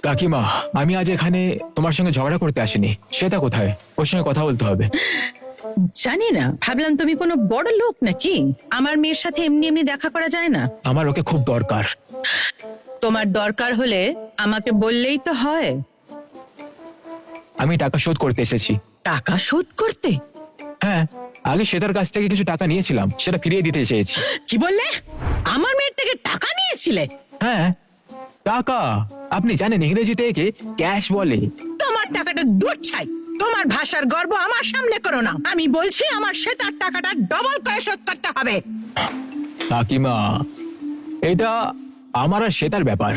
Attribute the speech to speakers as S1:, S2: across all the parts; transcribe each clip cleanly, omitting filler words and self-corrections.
S1: কাকিমা, আমি আজ এখানে তোমার সঙ্গে ঝগড়া করতে আসিনি। শ্বেতা কোথায়? ওর সঙ্গে কথা বলতে হবে।
S2: জানি না, ভাবলাম তুমি কোনো বড় লোক নাকি, আমার মেয়ের সাথে এমনি এমনি দেখা করা যায় না।
S1: আমার ওকে খুব দরকার।
S2: তোমার দরকার হলে আমাকে বললেই তো হয়।
S1: আমি টাকা শোধ করতে এসেছি।
S2: টাকা শোধ করতে?
S1: হ্যাঁ, আগে শ্বেতার কাছ থেকে কিছু টাকা নিয়েছিলাম, সেটা ফিরিয়ে দিতে চেয়েছি।
S2: কি বললে? আমার মেয়ের থেকে টাকা নিয়েছিলে?
S1: হ্যাঁ, টাকা। আপনি জানেন ইংরেজিতে একে ক্যাশ বলে।
S2: তোমার টাকাটা দূর ছাই। তোমার ভাষার গর্ব আমার সামনে করো না। আমি বলছি আমার শ্বেতার টাকাটা ডবল করে শোধ করতে হবে।
S1: কাকিমা, এটা আমার আর শ্বেতার ব্যাপার।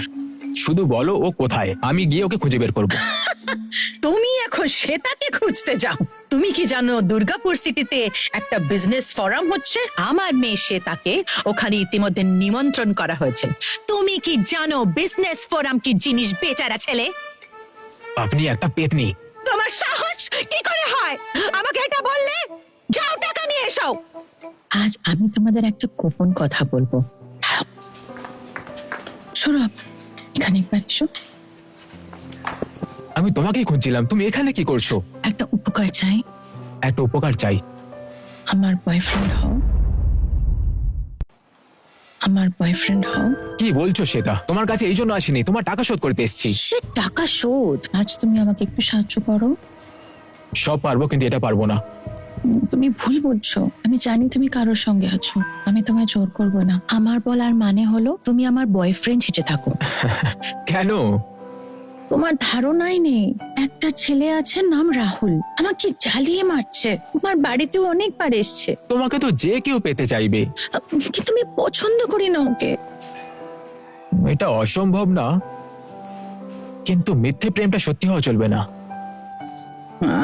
S1: শুধু বলো ও কোথায়, আমি গিয়ে ওকে খুঁজে বের করবো।
S2: তুমি এখন শ্বেতাকে খুঁজতে যাও? তুমি কি জানো দুর্গাপুর সিটিতে একটা বিজনেস ফোরাম হচ্ছে? আমার মেয়ে শ্বেতাকে ওখানে ইতিমধ্যে নিমন্ত্রণ করা হয়েছে। তুমি কি জানো বিজনেস ফোরাম কি জিনিস, বেচারা ছেলে?
S1: আপনি একটা পেতনি।
S2: তোমার সাহস কি করে হয় আমাকে এটা বললে? যাও টাকা নিয়ে এসো। আজ আমি তোমাদের একটা গোপন কথা বলবো। সৌরভ, এখানে একবার এসো।
S1: আমি তোমাকেই খুঁজছিলাম, তুমি এখানে কি করছো?
S2: একটা উপকার চাই।
S1: একটা উপকার চাই?
S2: আমার বয়ফ্রেন্ড হও। আমার বয়ফ্রেন্ড হও।
S1: কি বলছো শ্বেতা? তোমার কাছে এই জন্য আসিনি, তোমার টাকা শোধ করতে এসেছি।
S2: সে টাকা শোধ। আজ তুমি আমাকে একটু সাহায্য করো।
S1: সব পারবো, কিন্তু এটা পারবো না।
S2: তুমি ভুল বলছো। আমি জানি তুমি কারোর সঙ্গে আছো, আমি তোমায় জোর করবো না। আমার বলার মানে হলো তুমি আমার বয়ফ্রেন্ড সেজে থাকো।
S1: কেন?
S2: তোমার ধারণাই নেই, একটা ছেলে আছে নাম রাহুল, আমাকে জ্বালিয়ে মারছে। তোমার বাড়িতেও অনেকবার এসছে।
S1: তোমাকে তো যে কেউ পেতে চাইবে,
S2: কিন্তু আমি পছন্দ করি না ওকে।
S1: এটা অসম্ভব না, কিন্তু মিথ্যে প্রেমটা সত্যি হওয়া চলবে না।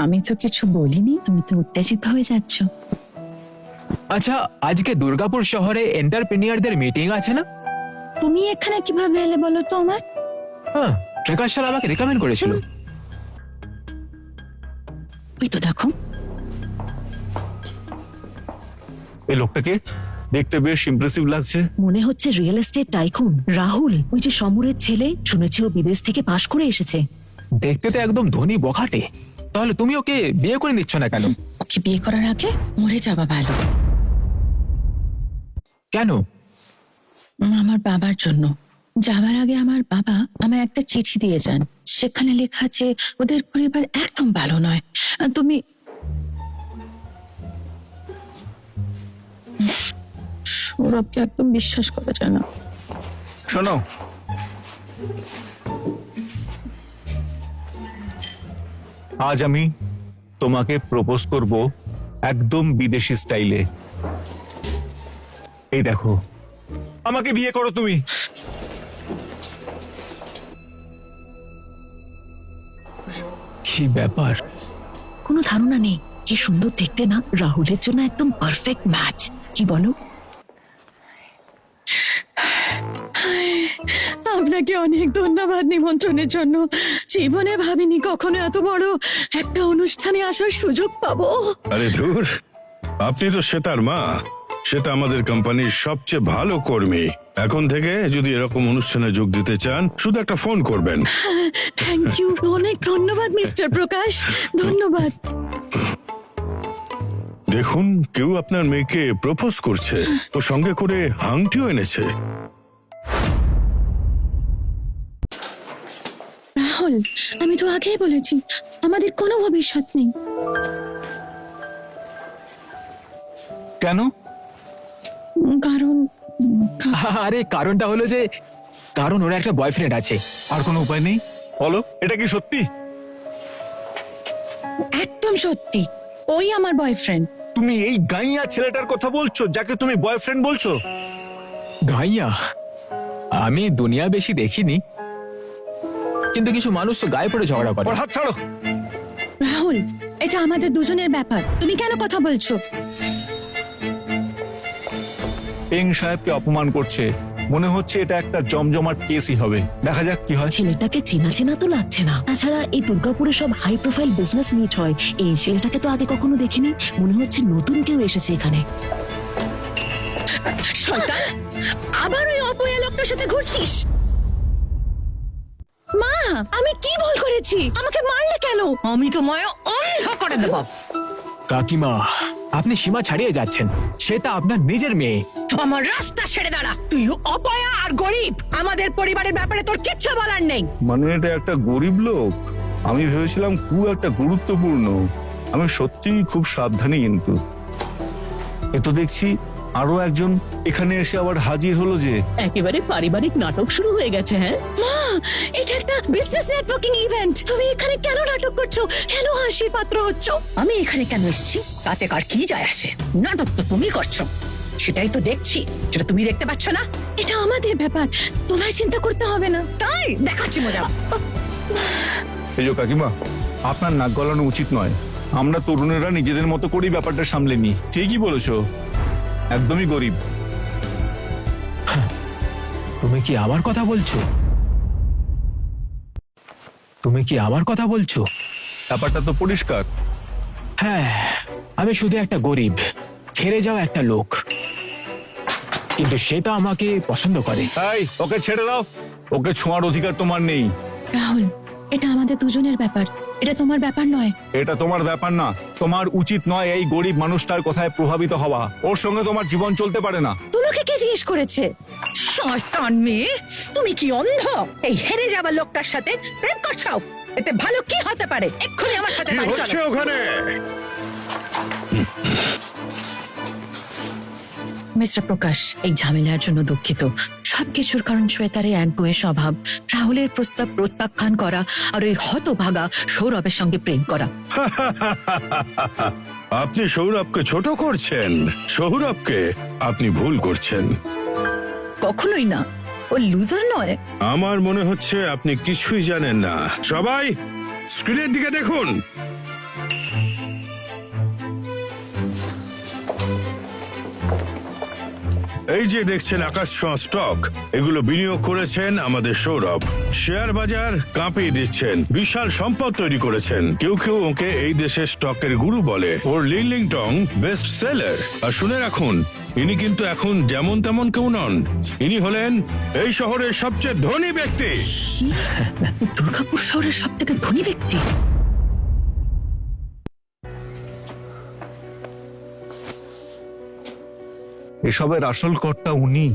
S2: আমি তো কিছু বলিনি, তুমি তো উত্তেজিত হয়ে যাচ্ছ।
S1: আচ্ছা, আজকে দুর্গাপুর শহরে এন্টারপ্রেনিয়ারদের মিটিং আছে না?
S2: তুমি এখানে কিভাবে এলে বলো তো আমার?
S1: হ্যাঁ, প্রকাশ স্যার আমাকে রেকমেন্ড করেছিল।
S2: ওই তো দেখো।
S3: এই লোকটাকে দেখতে বেশ ইমপ্রেসিভ লাগছে।
S4: মনে হচ্ছে রিয়েল এস্টেট টাইকুন রাহুল, ওই যে সমরের ছেলে। শুনেছি ও বিদেশ থেকে পাশ করে এসেছে।
S1: দেখতে তো একদম ধনী বখাটে। তাহলে তুমি ওকে বিয়ে করে নিচ্ছ না কেন?
S2: ওকে বিয়ে করার আগে মরে যাওয়া ভালো।
S1: কেন?
S2: আমার বাবার জন্য। যাবার আগে আমার বাবা আমায় একটা চিঠি দিয়ে যান, সেখানে লেখা আছে ওদের পরিবার একদম ভালো নয়। তুমি সৌরভকে একদম বিশ্বাস করা যায় না।
S3: শোনো, আজ আমি তোমাকে প্রপোজ করব একদম বিদেশি স্টাইলে। এই দেখো, আমাকে বিয়ে করো তুমি।
S1: কি ব্যাপার?
S4: কোনো ধারণা নেই, কি সুন্দর দেখতে না, রাহুলের জন্য একদম পারফেক্ট ম্যাচ। কি বলো?
S2: আপনাকে অনেক ধন্যবাদ নিমন্ত্রণের জন্য। জীবনে ভাবিনি কখনো এত বড় একটা অনুষ্ঠানে আসার সুযোগ পাবো।
S5: আরে ধুর, আপনি তো শ্বেতার মা। শ্বেতা আমাদের কোম্পানির সবচেয়ে ভালো কর্মী। এখন থেকে যদি এরকম অনুষ্ঠানে যোগ দিতে চান, শুধু একটা ফোন করবেন।
S2: থ্যাংক ইউ, অনেক ধন্যবাদ মিস্টার প্রকাশ, ধন্যবাদ।
S5: দেখুন, কেউ আপনার মেয়েকে প্রপোজ করছে, ও সঙ্গে করে আংটিও এনেছে।
S2: রাহুল, আমি তো আগেই বলেছি আমাদের কোনো ভবিষ্যৎ নেই।
S3: কেন?
S2: কারণ
S1: আরে কারণটা হলো যে, কারণ ওর একটা বয়ফ্রেন্ড আছে।
S3: আর কোনো উপায় নেই? বলো, এটা কি সত্যি?
S2: একদম সত্যি, ওই আমার বয়ফ্রেন্ড।
S3: তুমি এই গাইয়া ছেলেটার কথা বলছো, যাকে তুমি বয়ফ্রেন্ড বলছো?
S1: গাইয়া? আমি দুনিয়া বেশি দেখিনি, কিন্তু কিছু মানুষ তো গায়ে পড়ে ঝগড়া করে।
S3: ওর হাত ছাড়ো।
S2: রাহুল, এটা আমাদের দুজনের ব্যাপার, তুমি কেন কথা বলছো?
S3: পেং সাহেবকে অপমান করছে। মনে হচ্ছে এটা একটা জমজমাট কেসই হবে। দেখা যাক কি হয়।
S4: ছেলেটাকে চেনা চেনা তো লাগছে না। তাছাড়া এই দুর্গাপুরে সব হাই প্রোফাইল বিজনেস মিট হয়, এই ছেলেটাকে তো আগে কখনো দেখিনি। মনে হচ্ছে নতুন কেউ এসেছে এখানে।
S2: শয়তান, আবার ওই অপয়া লোকটার সাথে ঘুরছিস? না, আমি কি ভুল করেছি? আমাকে মারলে কেন? আমি তোমায় অন্ধ করে দেব।
S1: কাকিমা, আপনি সীমা ছাড়িয়ে যাচ্ছেন। শ্বেতা আপনার নিজের মেয়ে।
S2: আমার রাস্তা ছেড়ে দাঁড়া। তুই অপয়া আর গরিব। আমাদের পরিবারের ব্যাপারে তোর কিচ্ছু বলার নেই।
S3: মানে এটা একটা গরিব লোক? আমি ভেবেছিলাম খুব একটা গুরুত্বপূর্ণ। আমি সত্যিই খুব সাবধানী, কিন্তু এ তো দেখছি আরো একজন এখানে এসে আবার হাজির হলো যে।
S4: একেবারে পারিবারিক নাটক শুরু হয়ে গেছে। হ্যাঁ
S2: মা, এটা একটা বিজনেস নেটওয়ার্কিং ইভেন্ট। তুমি এখানে কেন নাটক করছো? কেন হাসির পাত্র হচ্ছ? আমি এখানে কেন এসেছি তাতে কার কি যায় আসে? নাটক তো তুমি করছো, সেটাই তো দেখছি। সেটা তুমি দেখতে পাচ্ছ না? এটা আমাদের ব্যাপার, তোমায় চিন্তা করতে হবে না। তাই দেখাচ্ছি মজা।
S3: এই যে কাকিমা, আপনার নাক গলানো উচিত নয়। আমরা তরুণেরা নিজেদের মতো করেই ব্যাপারটা সামলে নিই। ঠিকই বলেছো, একদমই গরিব।
S1: তুমি কি আমার কথা বলছো? তুমি কি আমার কথা বলছো?
S3: ব্যাপারটা তো পরিষ্কার।
S1: হ্যাঁ, আমি শুধু একটা গরিব, ছেড়ে যাওয়া একটা লোক, কিন্তু সেটা আমাকে পছন্দ করে।
S3: তাই ওকে ছেড়ে দাও। ওকে ছোঁয়ার অধিকার তোমার নেই।
S2: রাহুল, এটা আমাদের দুজনের ব্যাপার, এটা তোমার ব্যাপার নয়।
S3: এটা তোমার ব্যাপার না। তোমার উচিত নয় এই গরিব মানুষটার কথায় প্রভাবিত হওয়া। ওর সঙ্গে তোমার জীবন চলতে পারে না।
S2: তোমাকে কে জিজ্ঞেস করেছে? শয়তান মেয়ে, তুমি কি অন্ধ? এই হেরে যাওয়া লোকটার সাথে প্রেম করছো? এতে ভালো কি হতে পারে? এক্ষুনি আমার সাথে
S5: কি
S2: বাড়ি
S5: হচ্ছে
S2: চলো।
S5: ওখানে?
S2: মিস্টার প্রকাশ, এই ঝামেলার জন্য দুঃখিত। সবকিছুর কারণ শ্বেতার এই একগুঁয়ে স্বভাব, রাহুলের প্রস্তাব প্রত্যাখ্যান করা আর ওই হতভাগা সৌরভের সঙ্গে প্রেম করা।
S5: আপনি সৌরভকে ছোট করছেন। সৌরভকে আপনি ভুল করছেন।
S2: কখনোই না, ও লুজার নয়।
S5: আমার মনে হচ্ছে আপনি কিছুই জানেন না। সবাই স্ক্রিনের দিকে দেখুন। এই যে দেখছেন আকাশ ছোঁয়া স্টক, এগুলো বিনিয়োগ করেছেন আমাদের সৌরভ। শেয়ার বাজার কাঁপিয়ে দিচ্ছেন, বিশাল সম্পদ তৈরি করেছেন। কেউ কেউ ওকে এই দেশের স্টকের গুরু বলে। ওর লিংলিং টং বেস্ট সেলার। আর শুনে রাখুন, ইনি কিন্তু এখন যেমন তেমন কেউ নন। ইনি হলেন এই শহরের সবচেয়ে ধনী ব্যক্তি।
S2: দুর্গাপুর শহরের সব থেকে ধনী ব্যক্তি।
S3: এসবের আসল কর্তা উনি।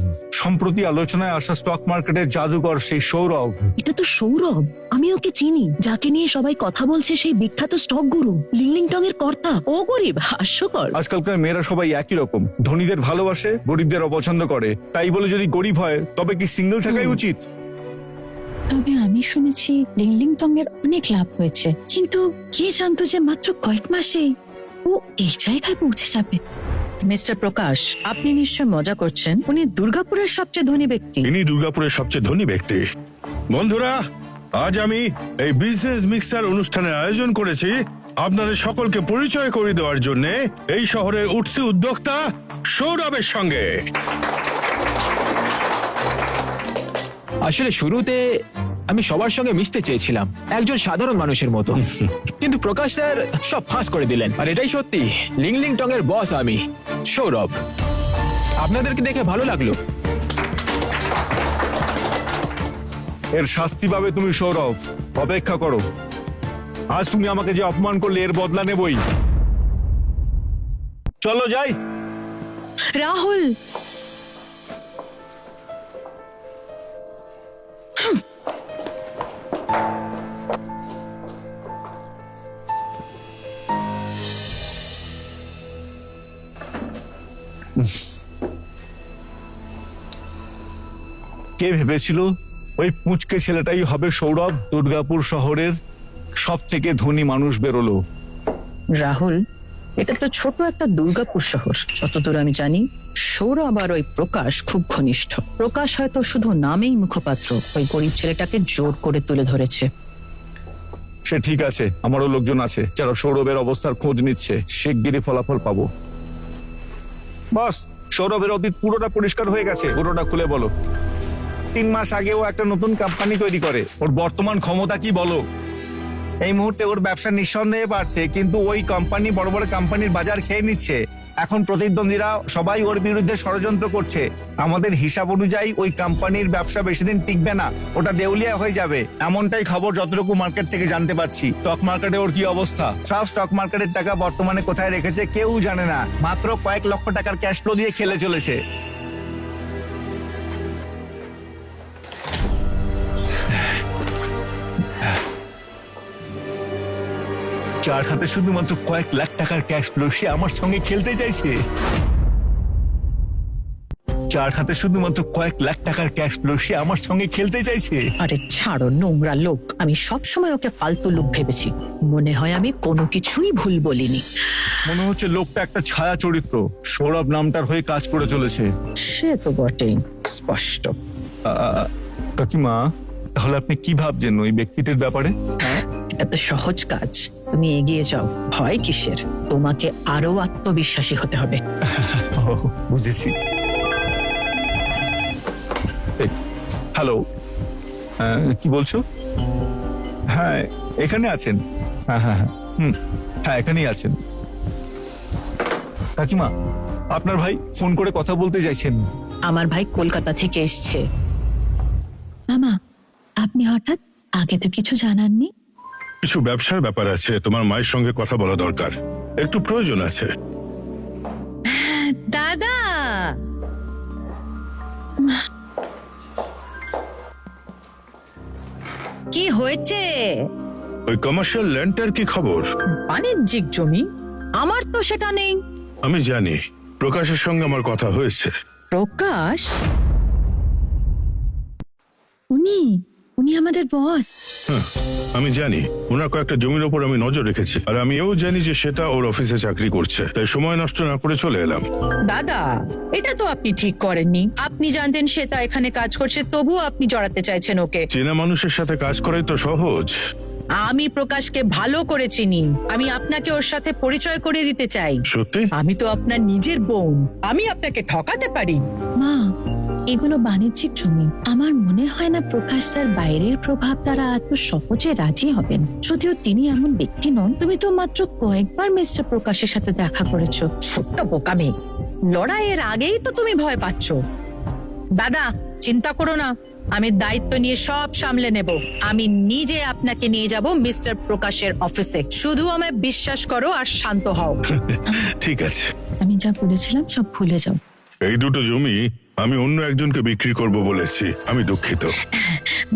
S3: সম্প্রতি আলোচনায় আসা স্টক মার্কেটের জাদুকর সেই সৌরভ।
S4: এটা তো সৌরভ, আমি ওকে চিনি। যাকে নিয়ে সবাই কথা বলছে সেই বিখ্যাত স্টক গুরু, লিংলিংটং এর কর্তা। ও গরিব, হাস্যকর।
S3: আজকালকার মেয়েরা সবাই একই রকম, ধনীদের ভালোবাসে, গরিবদের অপছন্দ করে। তাই বলে যদি গরিব হয় তবে কি সিঙ্গেল থাকাই উচিত?
S2: তবে আমি শুনেছি লিংলিংটং এর অনেক লাভ হয়েছে, কিন্তু কে জানতো যে মাত্র কয়েক মাসেই ও এই জায়গায় পৌঁছে যাবে। মিস্টার প্রকাশ, আপনি নিশ্চয় মজা করছেন। উনি দুর্গাপুরের সবচেয়ে ধনী ব্যক্তি।
S5: ইনি দুর্গাপুরের সবচেয়ে ধনী ব্যক্তি। বন্ধুরা, আজ আমি এই বিজনেস মিক্সার অনুষ্ঠানের আয়োজন করেছি আপনাদের সকলকে পরিচয় করে দেওয়ার জন্য এই শহরের উঠতি উদ্যোক্তা সৌরভের সঙ্গে।
S1: আসলে শুরুতে আমি সবার সঙ্গে মিশতে চেয়েছিলাম, একজন সাধারণ মানুষের মতো, কিন্তু প্রকাশ স্যার সব ফাঁস করে দিলেন। আর এটাই সত্যি, লিংলিং টং এর বস আমি, সৌরভ। আপনাদেরকে দেখে ভালো লাগলো।
S3: এর শাস্তি পাবে তুমি সৌরভ, অপেক্ষা করো। আজ তুমি আমাকে যে অপমান করলে এর বদলা নেবই। চলো যাই।
S2: রাহুল,
S3: কে ভেবেছিল ওই পুঁচকে ছেলেটাই হবে সৌরভ? দুর্গাপুর শহরের সব থেকে ধনী মানুষ বেরোলো।
S2: রাহুল, এটা তো ছোট একটা দুর্গাপুর শহর। যতদূর আমি জানি সৌরভ আর ওই প্রকাশ খুব ঘনিষ্ঠ। প্রকাশ হয়তো শুধু নামেই মুখপাত্র, ওই গরিব ছেলেটাকে জোর করে তুলে ধরেছে।
S3: সে ঠিক আছে, আমারও লোকজন আছে যারা সৌরভের অবস্থার খোঁজ নিচ্ছে। শিগগিরই ফলাফল পাবো। বস, সৌরভের অতীত পুরোটা পরিষ্কার হয়ে গেছে। পুরোটা খুলে বলো। 3 মাস আগে ও একটা নতুন কোম্পানি তৈরি করে। ওর বর্তমান ক্ষমতা কি বলো? এই মুহূর্তে ওর ব্যবসা নিঃসন্দেহে বাড়ছে, কিন্তু ওই কোম্পানি বড় বড় কোম্পানির বাজার খেয়ে নিচ্ছে। এখন প্রতিদ্বন্দ্বীরা সবাই ওর বিরুদ্ধে ষড়যন্ত্র করছে। আমাদের হিসাব অনুযায়ী ওই কোম্পানির ব্যবসা বেশি দিন টিকবে না, ওটা দেউলিয়া হয়ে যাবে। এমনটাই খবর যতটুকু মার্কেট থেকে জানতে পারছি। স্টক মার্কেটে ওর কি অবস্থা? সব স্টক মার্কেটের টাকা বর্তমানে কোথায় রেখেছে কেউ জানে না। মাত্র কয়েক লক্ষ টাকার ক্যাশ ফ্লো দিয়ে খেলে চলেছে। যার হাতে শুধুমাত্র কয়েক লাখ টাকার ক্যাশ ফ্লো, সে আমার সঙ্গে খেলতে চাইছে। যার হাতে শুধুমাত্র কয়েক লাখ টাকার ক্যাশ ফ্লো, সে আমার সঙ্গে খেলতে চাইছে।
S2: আরে ছাড়ো নোংরা লোক, আমি সব সময় ওকে ফালতু লোক ভেবেছি। মনে হয় আমি কোনো কিছুই ভুল বলিনি।
S3: মনে হচ্ছে লোকটা একটা ছায়া চরিত্র, সৌরভ নামটার হয়ে কাজ করে চলেছে।
S2: সে তো বটেই, স্পষ্ট।
S3: কাকিমা, তাহলে আপনি কি ভাবছেন ওই ব্যক্তিটির ব্যাপারে?
S2: এটা তো সহজ কাজ, তুমি এগিয়ে যাও। ভয় কিসের? তোমাকে আরো আত্মবিশ্বাসী হতে হবে।
S3: ও, বুঝেছি। হ্যালো, কি বলছো? হ্যাঁ, এখানে আছেন। হ্যাঁ হ্যাঁ হ্যাঁ, হ্যাঁ এখানেই আছেন। কাকিমা, আপনার ভাই ফোন করে কথা বলতে চাইছেন।
S2: আমার ভাই কলকাতা থেকে এসছে।
S4: মামা, আপনি হঠাৎ, আগে তো কিছু জানাননি?
S5: কিছু ব্যবসার ব্যাপার আছে, তোমার মায়ের সঙ্গে কথা বলা দরকার, একটু প্রয়োজন আছে।
S2: দাদা, কি হয়েছে?
S5: ওই কমার্শিয়াল ল্যান্ডটার কি খবর?
S2: বাণিজ্যিক জমি? আমার তো সেটা নেই।
S5: আমি জানি, প্রকাশের সঙ্গে আমার কথা হয়েছে।
S2: প্রকাশ?
S4: উনি উনি আমাদের বস।
S5: হ্যাঁ, আমি জানি ওনার কয়েকটা জমির ওপর আমি নজর রেখেছি, আর আমি এও জানি যে সেটা ওর অফিসে চাকরি করছে, তাই সময় নষ্ট না করে চলে এলাম।
S2: দাদা, এটা তো আপনি ঠিক করেননি। আপনি জানতেন শ্বেতা এখানে কাজ করছে, তবুও আপনি জড়াতে চাইছেন ওকে।
S5: চেনা মানুষের সাথে কাজ করাই তো সহজ।
S2: আমি প্রকাশকে ভালো করে চিনি। আমি আপনাকে ওর সাথে পরিচয় করিয়ে দিতে চাই।
S5: সত্যি?
S2: আমি তো আপনার নিজের বোন, আমি আপনাকে ঠকাতে পারি?
S4: মা, এগুলো বাণিজ্যিক জমি। আমার মনে হয় না প্রকাশ স্যার বাইরের প্রভাব দ্বারা এত সহজে রাজি হবেন। যদিও তিনি এমন ব্যক্তি নন। তুমি তো মাত্র কয়েকবার মিস্টার প্রকাশের সাথে দেখা করেছো।
S2: ছোট্ট বোকামে, লড়াইয়ের আগেই তো তুমি ভয় পাচ্ছ। দাদা, চিন্তা করো না, আমি দায়িত্ব নিয়ে সব সামলে নেব। আমি নিজে আপনাকে নিয়ে যাব মিস্টার প্রকাশের অফিসে। শুধু আমায় বিশ্বাস করো আর শান্ত হও।
S5: ঠিক আছে।
S4: আমি যা বলেছিলাম সব ভুলে যাও।
S5: এই দুটো জমি আমি অন্য একজনকে বিক্রি করব বলেছি, আমি দুঃখিত।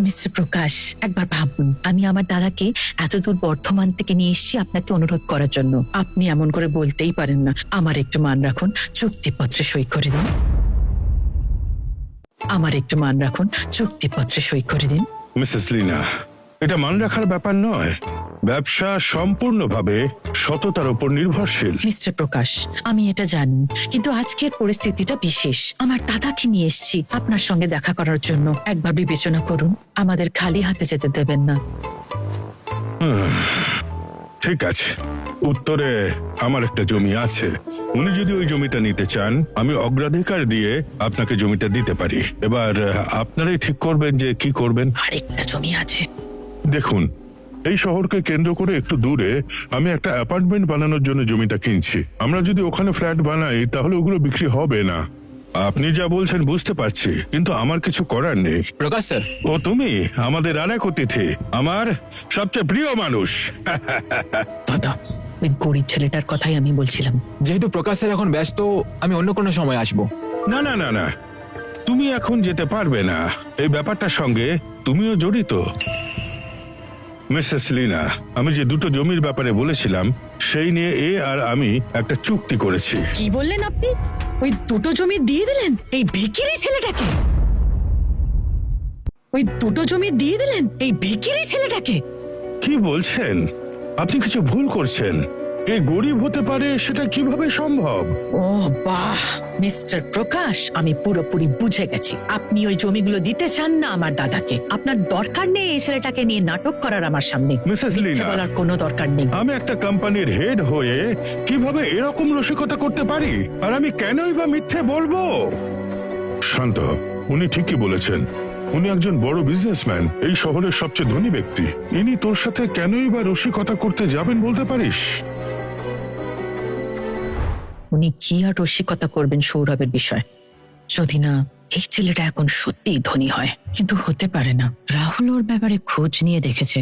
S2: মিস্টার প্রকাশ, একবার ভাবুন। আমি আমার দাদাকে এতদূর বর্ধমান থেকে নিয়ে এসেছি আপনাকে অনুরোধ করার জন্য। আপনি এমন করে বলতেই পারেন না। আমার একটু মান রাখুন, চুক্তিপত্রে সই করে দিন। আমার একটু মান রাখুন, চুক্তিপত্রে সই করে দিন।
S5: মিসেস লিনা, এটা মান রাখার ব্যাপার নয়। ব্যবসা সম্পূর্ণভাবে সততার উপর নির্ভরশীল।
S2: মিস্টার প্রকাশ, আমি এটা জানি, কিন্তু আজকের পরিস্থিতিটা বিশেষ। আমার দাদাকে নিয়ে এসেছি আপনার সঙ্গে দেখা করার জন্য। একবার বিবেচনা করুন, আমাদের খালি হাতে যেতে দেবেন না।
S5: ঠিক আছে, উত্তরে আমার একটা জমি আছে। উনি যদি ওই জমিটা নিতে চান, আমি অগ্রাধিকার দিয়ে আপনাকে জমিটা দিতে পারি। এবার আপনারাই ঠিক করবেন যে কি করবেন।
S2: আরেকটা জমি আছে।
S5: দেখুন, এই শহরকে কেন্দ্র করে একটু দূরে আমি একটা অ্যাপার্টমেন্ট বানানোর জন্য জমিটা কিনছি। আমরা যদি ওখানে ফ্ল্যাট বানাই তাহলে ওগুলো বিক্রি হবে না। আপনি যা বলছেন বুঝতে পারছি, কিন্তু আমার কিছু করার নেই।
S1: প্রকাশ স্যার,
S5: ও তুমি আমাদের আরেক অতিথি, আমার সবচেয়ে প্রিয় মানুষ।
S2: দাদা, ওই গরিব ছেলেটার কথাই আমি বলছিলাম।
S1: যেহেতু প্রকাশ স্যার এখন ব্যস্ত, আমি অন্য কোনো সময় আসবো।
S5: না না না না, তুমি এখন যেতে পারবে না। এই ব্যাপারটার সঙ্গে তুমিও জড়িত। মিসেস লিনা, আমি যে দুটো জমির ব্যাপারে বলেছিলাম সেই নিয়ে এ আর আমি একটা চুক্তি করেছি।
S2: কি বললেন আপনি? ওই দুটো জমি দিয়ে দিলেন এই ভিখিরি ছেলেটাকে? ওই দুটো জমি দিয়ে দিলেন এই ভিখিরি ছেলেটাকে?
S5: কি বলছেন? আপনি কিছু ভুল করছেন। এ গরিব হতে পারে, সেটা কিভাবে সম্ভব?
S2: ও বাহ, মিস্টার প্রকাশ, আমি পুরোপুরি বুঝে গেছি। আপনি ওই জমিগুলো দিতে চান না আমার দাদাকে। আপনার দরকার নেই এই ছেলেটাকে নিয়ে নাটক করার আমার সামনে।
S5: মিসেস
S2: মিথ্যে
S5: লিনা,
S2: বলার কোনো দরকার নেই।
S5: আমি একটা কোম্পানির হেড হয়ে কিভাবে এরকম রসিকতা করতে পারি? আর আমি কেনই বা মিথ্যে বলবো? শান্ত, উনি ঠিকই বলেছেন। উনি একজন বড় বিজনেসম্যান, এই শহরের সবচেয়ে ধনী ব্যক্তি। ইনি তোর সাথে কেনই বা রসিকতা করতে যাবেন বলতে পারিস?
S2: উনি কি আর রসিকতা করবেন সৌরভের বিষয়, যদি না এই ছেলেটা এখন সত্যিই ধনী হয়। কিন্তু হতে পারে না, রাহুল ওর ব্যাপারে খোঁজ নিয়ে দেখেছে,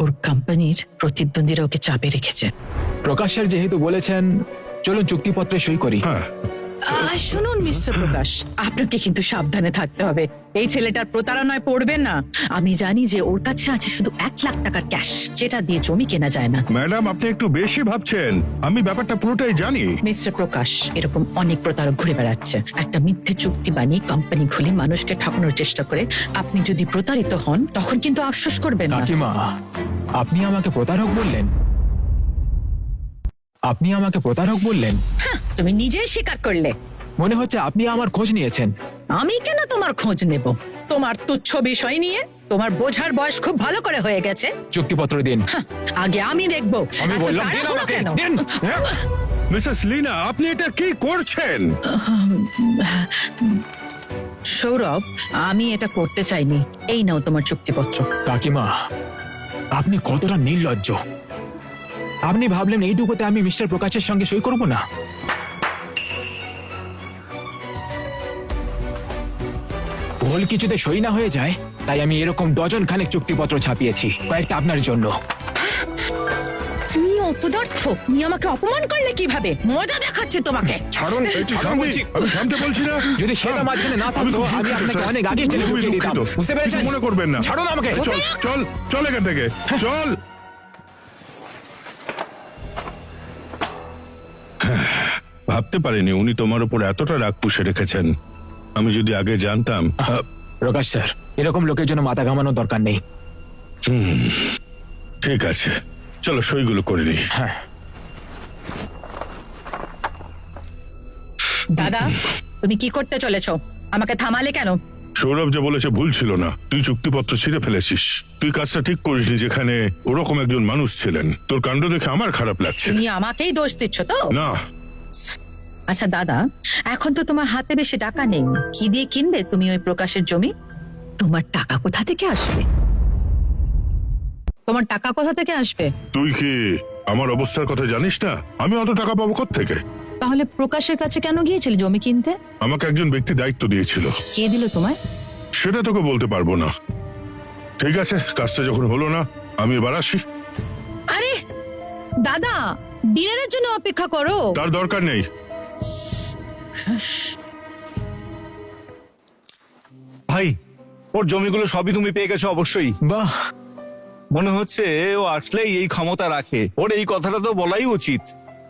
S2: ওর কোম্পানির প্রতিদ্বন্দ্বীরা ওকে চাপে রেখেছে।
S1: প্রকাশ স্যার যেহেতু বলেছেন, চলুন চুক্তিপত্রে সই করি।
S5: হ্যাঁ,
S2: শুনুন মিস্টার প্রকাশ, আপনাকে কিন্তু সাবধানে থাকতে হবে। এই ছেলেটার প্রতারণায় পড়বেন না। আমি জানি যে ওর কাছে আছে শুধু 1,00,000 টাকার ক্যাশ, যেটা দিয়ে জমি কেনা যায় না।
S5: ম্যাডাম আপনি একটু বেশি ভাবছেন, আমি ব্যাপারটা পুরোটাই জানি।
S2: মিস্টার প্রকাশ, এরকম অনেক প্রতারক ঘুরে বেড়াচ্ছে। একটা মিথ্যে চুক্তি বানিয়ে কোম্পানি খুলে মানুষকে ঠকানোর চেষ্টা করে আপনি যদি প্রতারিত হন, তখন কিন্তু আফসোস করবেন না।
S1: কাকিমা, আপনি আমাকে প্রতারক বললেন? আপনি আমাকে প্রতারক বললেন?
S2: তুমি নিজেই স্বীকার করলে।
S1: মনে হচ্ছে আপনি আমার খোঁজ নিয়েছেন।
S2: আমি কেন তোমার খোঁজ নেব? তোমার তুচ্ছ বিষয় নিয়ে তোমার বোঝার বয়স খুব ভালো করে হয়ে গেছে।
S1: চুক্তিপত্র দিন।
S2: আগে আমি দেখবো।
S1: আমি
S2: এত
S1: বললাম দিন
S2: তাড়াহুড়ো
S1: আমাকে,
S2: কেন?
S1: দিন।
S5: মিসেস লিনা, আপনি এটা কি করছেন?
S2: সৌরভ, আমি এটা করতে চাইনি। এই নাও তোমার চুক্তিপত্র।
S1: কাকিমা, আপনি কতটা নির্লজ্জ! আপনি ভাবলেন এইটুকুতে আমি মিস্টার প্রকাশের সঙ্গে সই করব না? ভুল কিছুতে সই না হয়ে যায়, তাই আমি এরকম ডজন খানেক চুক্তিপত্র ছাপিয়েছি, কয়েকটা আপনার জন্য।
S2: তুমি অপদার্থ, তুমি আমাকে অপমান করলে কিভাবে? মজা দেখাচ্ছে তোমাকে।
S1: ছাড়ুন,
S5: একটু
S1: ছাড়ুন
S5: থামবি?
S1: বলছি।
S5: আমি থামতে বলছি না।
S1: যদি সেটা মাঝখানে না থামতো,
S5: খুব
S1: আমি
S5: দুঃখিত,
S1: আপনাকে
S5: স্যার।
S1: অনেক আগে টেনে
S5: খুবই
S1: ঢুকিয়ে দিতাম।
S5: দুঃখিত।
S1: বুঝতে পেরেছেন?
S5: কিছু মনে করবেন না।
S1: ছাড়ুন আমাকে।
S5: চল চল চল এখান থেকে, চল। ভাবতে পারিনি উনি তোমার উপর এতটা রাগ পুষে রেখেছেন। আমি যদি আগে জানতাম।
S1: প্রকাশ স্যার, এরকম লোকের জন্য মাথা ঘামানোর দরকার নেই।
S5: ঠিক আছে, চলো সইগুলো করে নিই।
S2: দাদা, তুমি কি করতে চলেছো? আমাকে থামালে কেন?
S5: সৌরভ যে বলেছে ভুল ছিল না, তুই চুক্তিপত্র ছিঁড়ে ফেলেছিস। তুই কাজটা ঠিক করিসনি, যেখানে ওরকম একজন মানুষ ছিলেন। তোর কাণ্ড দেখে আমার খারাপ লাগছে।
S2: তুমি আমাকেই দোষ দিচ্ছ তো?
S5: না,
S2: আচ্ছা দাদা, এখন তো তোমার হাতে বেশি টাকা নেই। কি দিয়ে কিনবে তুমি ওই প্রকাশের জমি? তোমার টাকা কোথা থেকে আসবে? তোমার টাকা কোথা থেকে আসবে?
S5: তুই কি আমার অবস্থার কথা জানিস না? আমি অত টাকা পাবো কোত্থেকে?
S2: তাহলে প্রকাশের কাছে কেন গিয়েছিলে জমি কিনতে?
S5: আমাকে একজন ব্যক্তি দায়িত্ব দিয়েছিল।
S2: কে দিল তোমায়?
S5: সেটা তোকে বলতে পারবো না। ঠিক আছে, কাজটা যখন হলো না, আমি এবার আসি।
S2: আরে দাদা, ডিনারের জন্য অপেক্ষা করো।
S5: তার দরকার নেই।
S3: ভাই, ওর জমিগুলো সবই তুমি পেয়ে গেছো অবশ্যই।
S1: বাহ,
S3: মনে হচ্ছে ও আসলেই এই ক্ষমতা রাখে। ওর এই কথাটা তো বলাই উচিত।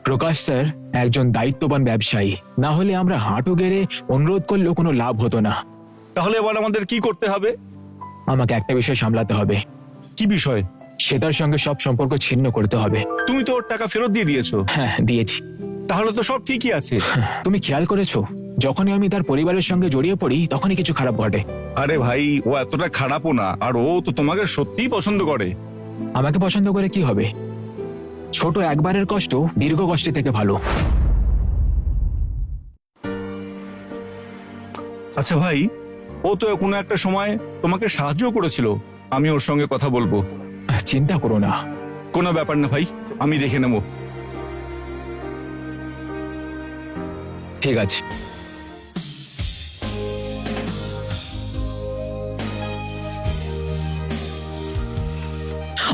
S1: প্রকাশ স্যার একজন দায়িত্ববান ব্যবসায়ী, না হলে আমরা হাঁটু গেড়ে অনুরোধ করলেও কোনো লাভ হতো না।
S3: তাহলে এবার আমাদের কি করতে হবে?
S1: আমাকে একটা বিষয় সামলাতে হবে।
S3: কি বিষয়?
S1: শ্বেতার সঙ্গে সব সম্পর্ক ছিন্ন করতে হবে।
S3: তুমি তো ওর টাকা ফেরত দিয়ে দিয়েছো।
S1: হ্যাঁ, দিয়েছি।
S3: তাহলে তো সব ঠিকই আছে।
S1: তুমি খেয়াল করেছো, যখনই আমি তার পরিবারের সঙ্গে জড়িয়ে পড়ি, তখনই কিছু খারাপ ঘটে।
S3: আরে ভাই, ও এতটা খারাপও না, আর ও তো তোমাকে সত্যিই পছন্দ করে।
S1: আমাকে পছন্দ করে কি হবে? ছোট একবারের কষ্ট দীর্ঘ কষ্টের থেকে ভালো।
S3: আচ্ছা ভাই, ও তো কোনো একটা সময় তোমাকে সাহায্য করেছিল। আমি ওর সঙ্গে কথা বলবো।
S1: চিন্তা করো না।
S3: কোনো ব্যাপার না ভাই, আমি দেখে নেব।
S1: ঠিক আছে।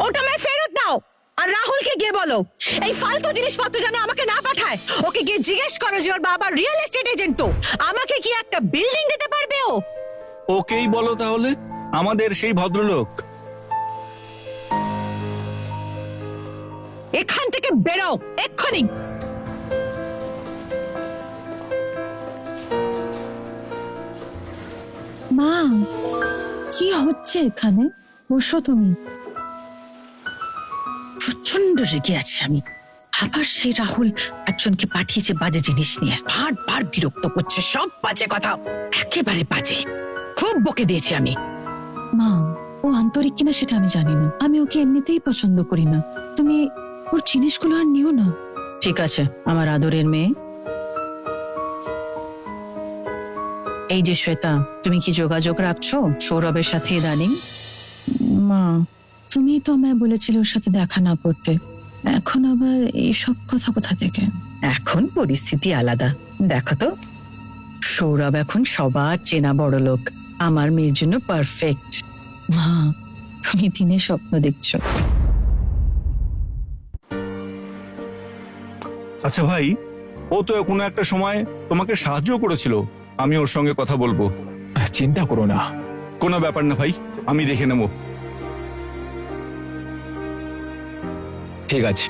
S2: ওটা আমায় ফেরত দাও। আর রাহুলকে গিয়ে বলো এই ফালতু জিনিসপত্র যেন আমাকে না পাঠায়। ওকে গিয়ে জিজ্ঞেস করো যে ওর বাবা রিয়েল এস্টেট এজেন্ট, তো আমাকে কি একটা বিল্ডিং দিতে পারবে ও?
S3: ওকেই বলো তাহলে, আমাদের সেই ভদ্রলোক।
S2: এখান থেকে বেরো এক্ষুনি।
S4: মা, কি হচ্ছে এখানে? বসো তুমি।
S2: প্রচন্ড রেগে আছি আমি। আবার সেই রাহুল একজনকে পাঠিয়েছে বাজে জিনিস নিয়ে। বারবার বিরক্ত করছে, সব বাজে কথা, একেবারে বাজে। খুব বকে দিয়েছি আমি।
S4: মা, ও আন্তরিক কিনা সেটা আমি জানি না। আমি ওকে এমনিতেই পছন্দ করি না। তুমি ওর জিনিসগুলো আর নিও না।
S2: ঠিক আছে আমার আদরের মেয়ে। এই যে শ্বেতা, তুমি কি যোগাযোগ রাখছো সৌরভের সাথে ইদানিং?
S4: মা, তুমি তো আমায় বলেছিলে ওর সাথে দেখা না করতে। এখন আবার এইসব কথা কোথা থেকে?
S2: এখন পরিস্থিতি আলাদা। দেখো তো, সৌরভ এখন সবার চেনা বড় লোক। আমার মেয়ের জন্য পারফেক্ট।
S4: মা, তুমি দিনে স্বপ্ন দেখছো।
S3: আচ্ছা ভাই, ও তো কোনো একটা সময় তোমাকে সাহায্য করেছিল, আমি ওর সঙ্গে কথা বলবো।
S1: চিন্তা করো না।
S3: কোনো ব্যাপার না ভাই, আমি দেখে নেবো।
S1: ঠিক আছে।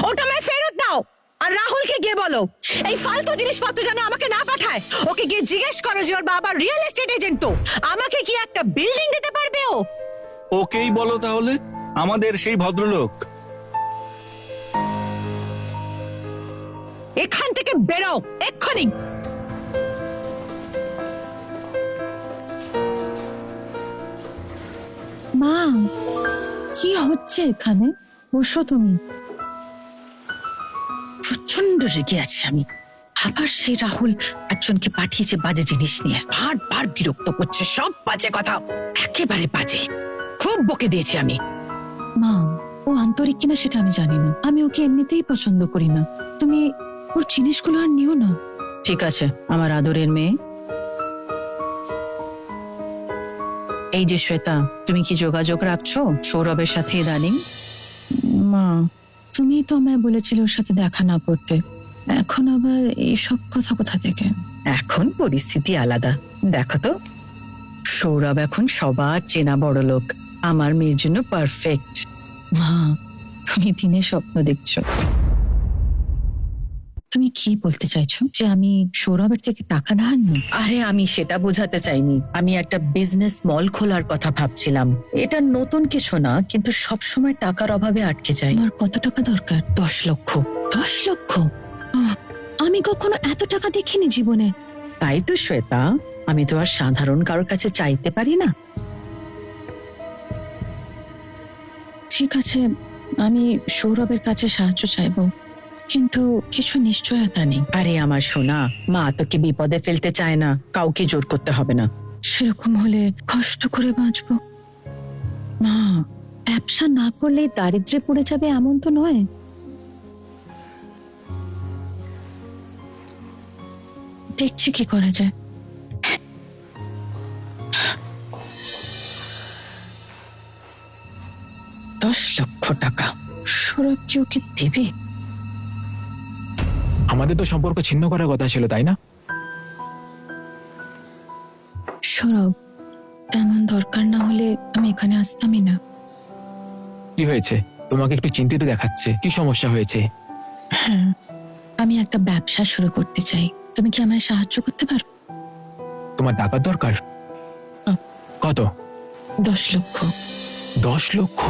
S2: ওটা আমায় ফেরত দাও। আর রাহুলকে গিয়ে বলো এই ফালতু জিনিসপত্র যেন আমাকে না পাঠায়। ওকে গিয়ে জিজ্ঞেস করো যে ওর বাবা রিয়েল এস্টেট এজেন্ট, তো আমাকে কি একটা বিল্ডিং দিতে পারবে ও?
S3: ওকেই বলো তাহলে, আমাদের সেই ভদ্রলোক।
S2: এখান থেকে বেরো এক্ষুনি।
S4: মা, কি হচ্ছে এখানে? বসো তুমি।
S2: প্রচন্ড রেগে আছি আমি। আবার সেই রাহুল একজনকে পাঠিয়েছে বাজে জিনিস নিয়ে, বারবার বিরক্ত করছে, সব বাজে কথা, একেবারে বাজে। খুব বকে দিয়েছি আমি।
S4: মা, ও আন্তরিক কিনা সেটা আমি জানি না। আমি ওকে এমনিতেই পছন্দ করি না। তুমি ওর জিনিসগুলো আর নিও না।
S2: ঠিক আছে আমার আদরের মেয়ে। এই যে শ্বেতা, তুমি কি যোগাযোগ রাখছো সৌরভের সাথে ইদানিং?
S4: মা, তুমিই তো আমায় বলেছিলে ওর সাথে দেখা না করতে। এখন আবার এইসব কথা কোথা থেকে?
S2: এখন পরিস্থিতি আলাদা। দেখো তো, সৌরভ এখন সবার চেনা বড় লোক। আমার মেয়ের জন্য পারফেক্ট।
S4: মা, তুমি দিনে স্বপ্ন দেখছো। তুমি কি বলতে চাইছো? যে আমি সৌরভের থেকে টাকা ধার নিই?
S2: আরে আমি সেটা বোঝাতে চাইনি। আমি একটা বিজনেস মল খোলার কথা ভাবছিলাম। এটা নতুন কিছু না, কিন্তু সব সময় টাকার অভাবে আটকে যাই।
S4: তোমার কত টাকা দরকার?
S2: 10 লক্ষ।
S4: 10 লক্ষ? আমি কখনো এত টাকা দেখিনি জীবনে।
S2: তাই তো শ্বেতা, আমি তো আর সাধারণ কারোর কাছে চাইতে পারি না।
S4: ঠিক আছে, আমি সৌরভের কাছে সাহায্য চাইবো, কিন্তু কিছু নিশ্চয়তা নেই।
S2: আরে আমার সোনা, মা তোকে বিপদে ফেলতে চায় না, কাউকে জোর করতে হবে না।
S4: সেরকম হলে কষ্ট করে বাঁচবো। মা, ব্যবসা না করলে দারিদ্র্যে পড়ে যাবে এমন তো নয়। দেখছি কি করা যায়।
S2: 10 লক্ষ টাকা
S4: সৌরভ কি ওকে দেবে?
S1: আমাদের তো সম্পর্ক ছিন্ন করার কথা ছিল, তাই না?
S4: সৌরভ, তেমন দরকার না হলে আমি এখানে আসতামই না।
S1: কি হয়েছে? তোমাকে একটু চিন্তিত দেখাচ্ছে। কি সমস্যা হয়েছে?
S4: হ্যাঁ, আমি একটা ব্যবসা শুরু করতে চাই। তুমি কি আমায় সাহায্য করতে পারো?
S1: তোমার টাকার দরকার? কত?
S4: 10 লক্ষ।
S1: 10 লক্ষ?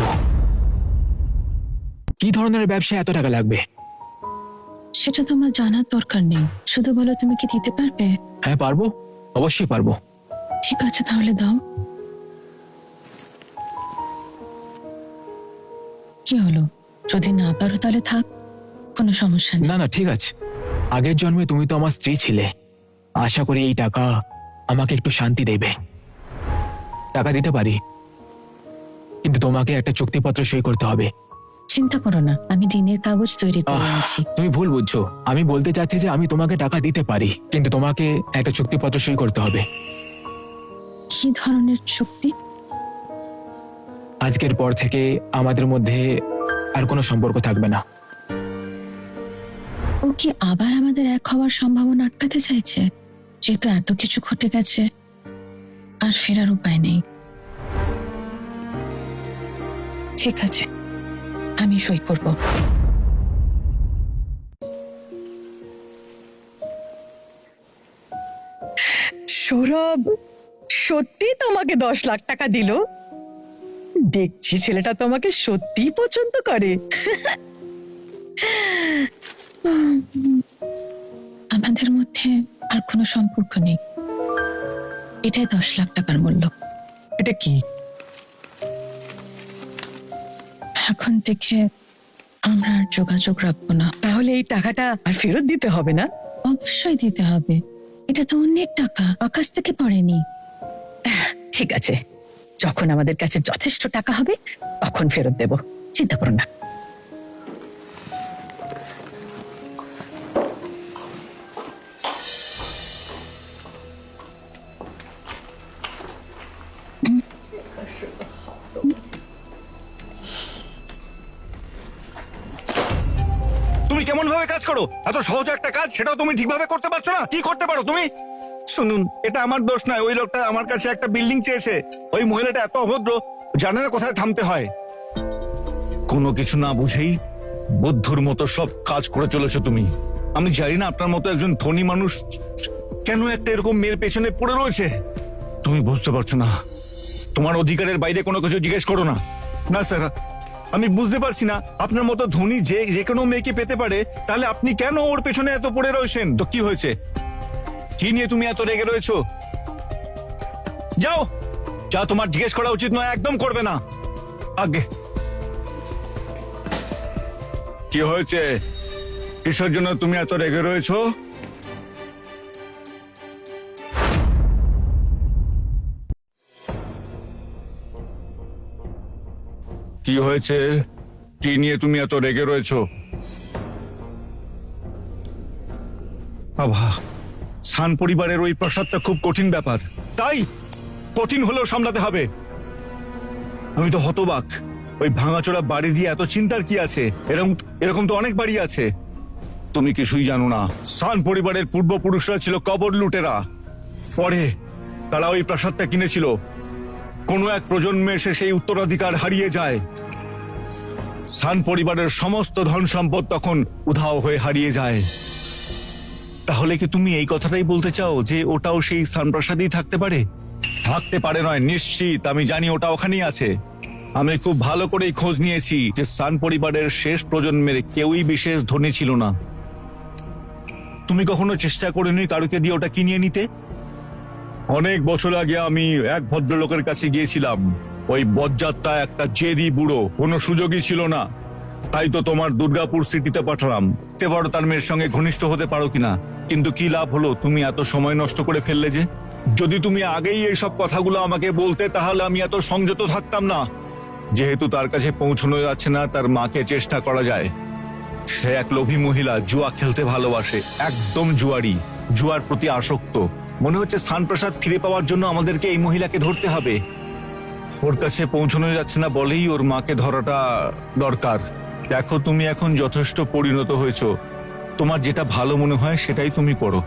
S1: কি ধরনের ব্যবসা এত টাকা লাগবে?
S4: সেটা তোমার জানার দরকার নেই। শুধু বলো তুমি কি দিতে পারবে?
S1: হ্যাঁ পারবো, অবশ্যই পারবো।
S4: ঠিক আছে, তাহলে দাও। কি হলো? যদি না পারো তাহলে থাক, কোনো সমস্যা নেই।
S1: না না, ঠিক আছে। আগের জন্মে তুমি তো আমার স্ত্রী ছিলে। আশা করি এই টাকা আমাকে একটু শান্তি দেবে। টাকা দিতে পারি, কিন্তু তোমাকে একটা চুক্তিপত্র সই করতে হবে।
S4: চিন্তা করো না, আমি ঋণের কাগজ তৈরি করে
S1: আহ,
S4: আনছি।
S1: তুমি ভুল বুঝছো। আমি বলতে চাচ্ছি যে আমি তোমাকে টাকা দিতে পারি, কিন্তু তোমাকে একটা চুক্তিপত্র সই করতে হবে।
S4: কি ধরনের চুক্তি?
S1: আজকের পর থেকে আমাদের মধ্যে আর কোনো সম্পর্ক থাকবে না।
S4: ও কি আবার আমাদের এক হওয়ার সম্ভাবনা আটকাতে চাইছে? যেহেতু এত কিছু ঘটে গেছে, আর ফেরার উপায় নেই। ঠিক আছে, আমি সই করব।
S2: সৌরভ সত্যি তোমাকে 10 লাখ টাকা দিল? দেখছি ছেলেটা তোমাকে সত্যি পছন্দ করে।
S4: আমাদের মধ্যে আর কোনো সম্পর্ক নেই। এটাই 10 লাখ টাকার মূল্য।
S2: এটা কি?
S4: এখন থেকে আমরা আর যোগাযোগ রাখবো না।
S2: তাহলে এই টাকাটা আর ফেরত দিতে হবে না?
S4: অবশ্যই দিতে হবে। এটা তো অনেক টাকা, আকাশ থেকে পড়েনি।
S2: ঠিক আছে, যখন আমাদের কাছে যথেষ্ট টাকা হবে তখন ফেরত দেব, চিন্তা করো না।
S3: তুমি কেমন ভাবে কাজ করো? এত সহজ একটা কাজ সেটাও তুমি ঠিকভাবে করতে পারছো না। কি করতে পারো তুমি? শুনুন, এটা আমার দোষ নয়। ওই লোকটা আমার কাছে একটা বিল্ডিং চেয়েছে। ওই মহিলাটা এত অভদ্র, জানে না কোথায় থামতে হয়। কোনো কিছু না বুঝেই বুদ্ধুর মতো সব কাজ করে চলেছো তুমি। আমি জানি না আপনার মতো একজন ধনী মানুষ কেন একটা এরকম মেয়ের পেছনে পড়ে রয়েছে। তুমি বুঝতে পারছো না। তোমার অধিকারের বাইরে কোনো কিছু জিজ্ঞেস করো না। না স্যার, আমি বুঝতে পারছি না। আপনার মতো ধনী যে কোনো মেয়েকে পেতে পারে, তাহলে আপনি কেন ওর পেছনে এত পড়ে রয়েছেন? তো কি হয়েছে? কি নিয়ে তুমি এত রেগে রয়েছো? যাও, যা তোমার জিজ্ঞেস করা উচিত নয়, একদম করবে না। আগে কি হয়েছে? কিসের জন্য তুমি এত রেগে রয়েছো? কি হয়েছে? কি নিয়ে তুমি এত রেগে রয়েছো? বাবা, সান পরিবারের ওই প্রাসাদটা খুব কঠিন ব্যাপার, তাই কঠিন হলেও সামলাতে হবে। আমি তো হতবাক। ওই ভাঙাচোরা বাড়ি দিয়ে এত চিন্তার কি আছে? এরকম তো অনেক বাড়ি আছে। তুমি কিছুই জানো না। সান পরিবারের পূর্বপুরুষরা ছিল কবর লুটেরা। পরে তারা ওই প্রাসাদটা কিনেছিল। কোনো এক প্রজন্মে এসে সেই উত্তরাধিকার হারিয়ে যায়। সান পরিবারের সমস্ত ধন সম্পদ তখন উধাও হয়ে হারিয়ে যায়। তাহলে কি তুমি এই কথাটাই বলতে চাও যে ওটাও সেই সান প্রাসাদেই থাকতে পারে? থাকতে পারে নয়, নিশ্চিত আমি জানি ওটা ওখানেই আছে। আমি খুব ভালো করেই খোঁজ নিয়েছি যে সান পরিবারের শেষ প্রজন্মের কেউই বিশেষ ধনী ছিল না। তুমি কখনো চেষ্টা করেনি কারুকে দিয়ে ওটা কিনিয়ে নিতে? অনেক বছর আগে আমি এক ভদ্রলোকের কাছে গিয়েছিলাম। ওই বজ্জাতটা একটা জেদি বুড়ো, কোনো সুযোগই ছিল না। তাই তো তোমার দুর্গাপুর সিটিতে পাঠালাম। দেখতে পারো তার মেয়ের সঙ্গে ঘনিষ্ঠ হতে পারো কিনা। কিন্তু কি লাভ হলো? তুমি এত সময় নষ্ট করে ফেললে যে। যদি তুমি আগেই এইসব কথাগুলো আমাকে বলতে, তাহলে আমি এত সংযত থাকতাম না। যেহেতু তার কাছে পৌঁছানো যাচ্ছে না, তার মাকে চেষ্টা করা যায়। সে এক লোভী মহিলা, জুয়া খেলতে ভালোবাসে, একদম জুয়ারি, জুয়ার প্রতি আসক্ত। মনে হচ্ছে সানপ্রাসাদ ফিরে পাওয়ার জন্য আমাদেরকে এই মহিলাকে ধরতে হবে। ওর কাছে পৌঁছানো যাচ্ছে না বলেই ওর মাকে ধরাটা দরকার। দেখো, তুমি এখন যথেষ্ট পরিণত হয়েছো। তোমার যেটা ভালো মনে হয় সেটাই তুমি করো।